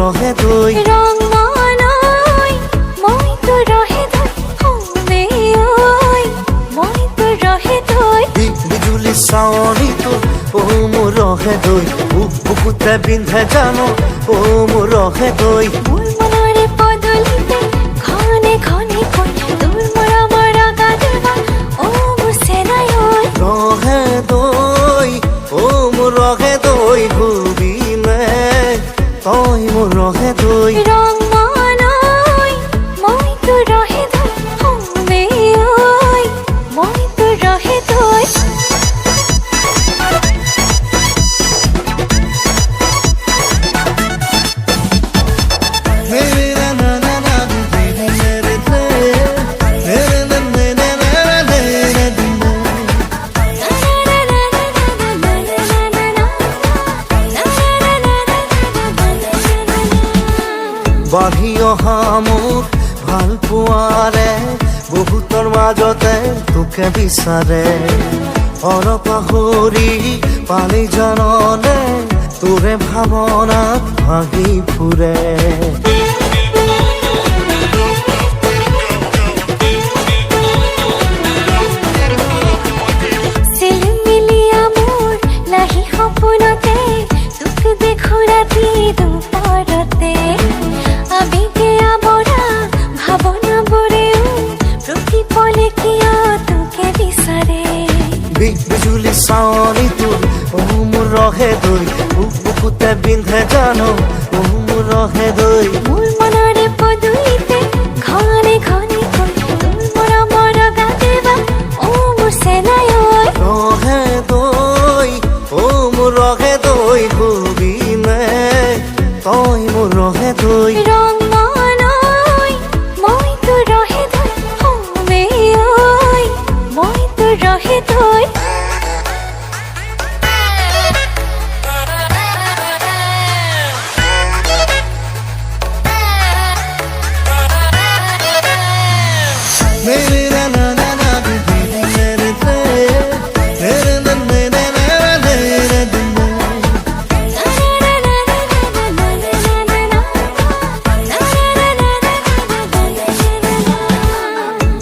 ৰহে দৈ ৰং মনৈ মই তোৰ ৰহে দৈ হমে ঐ মই তোৰ ৰহে দৈ বিজুলি চাৱনি তোৰ মোৰ ৰহে দৈ বুকুতে বিন্ধে জানো মোৰ ৰহে দৈ মোৰ মনৰে পদূলিতে ঘনে ঘনে কৈ তোৰ মৰমৰ গাজা মোৰ চেনাই ঐ ৰহে দৈ মোৰ ৰহে দৈ ঘূৰিলে তই মোৰ ৰহে দৈ ৰং মনৈ মই তোৰ ৰহে দৈ হমে ঐ মই তোৰ ৰহে দৈ বাঢ়ি অহা মোক ভাল পোৱাৰে বহুতৰ মাজতে তোকে বিচাৰে পাহৰি পালি জাননে তোৰে ভাৱনাত ভাগি ফুৰে চিলমিলিয়া মোৰ লাহি সপোনতে তোক দেখো ৰাতি দুপৰতে আবেগে আবৰা ভাৱনাবোৰেও প্ৰতিপলে কিয় তোকে বিচাৰে বিজুলি চাৱনি তোৰ মোৰ ৰহে দৈ বুকুতে বিন্ধে জানো মোৰ ৰহে দৈ মোৰ মনৰে পদূলিতে ঘনে ঘনে কৈ তোৰ মৰমৰ গাজা মোৰ চেনাই ঐ ৰহে দৈ মোৰ ৰহে দৈ ঘূৰিলে তই মোৰ ৰহে দৈ ৰং মনৈ মই তোৰ ৰহে দৈ হমে ঐ মই তোৰ ৰহে দৈ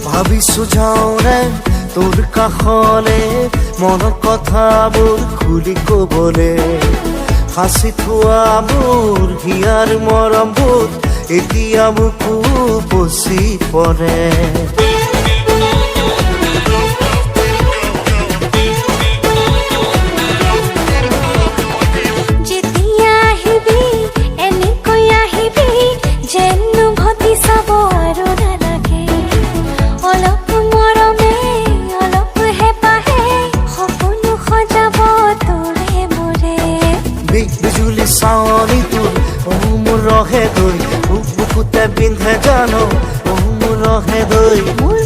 ভাবিছো যাওঁৰে তোৰ কাষলে মনৰ কথাবোৰ খুলি কবলে সাঁচি থোৱা মোৰ হিয়াৰ মৰমবোৰ এতিয়া মোকো পচি পৰে যেতিয়া আহিবি এনেকৈ আহিবি যেন উভতি চাব আৰু নালাগে অলপ মৰমে অলপ হেঁপাহে সপোনো সজাব তোৰে মোৰে বিজুলি চাৱনি তোৰ মোৰ ৰহে দৈ বুকুতে বিন্ধে জানো মোৰ ৰহে দৈ মোৰ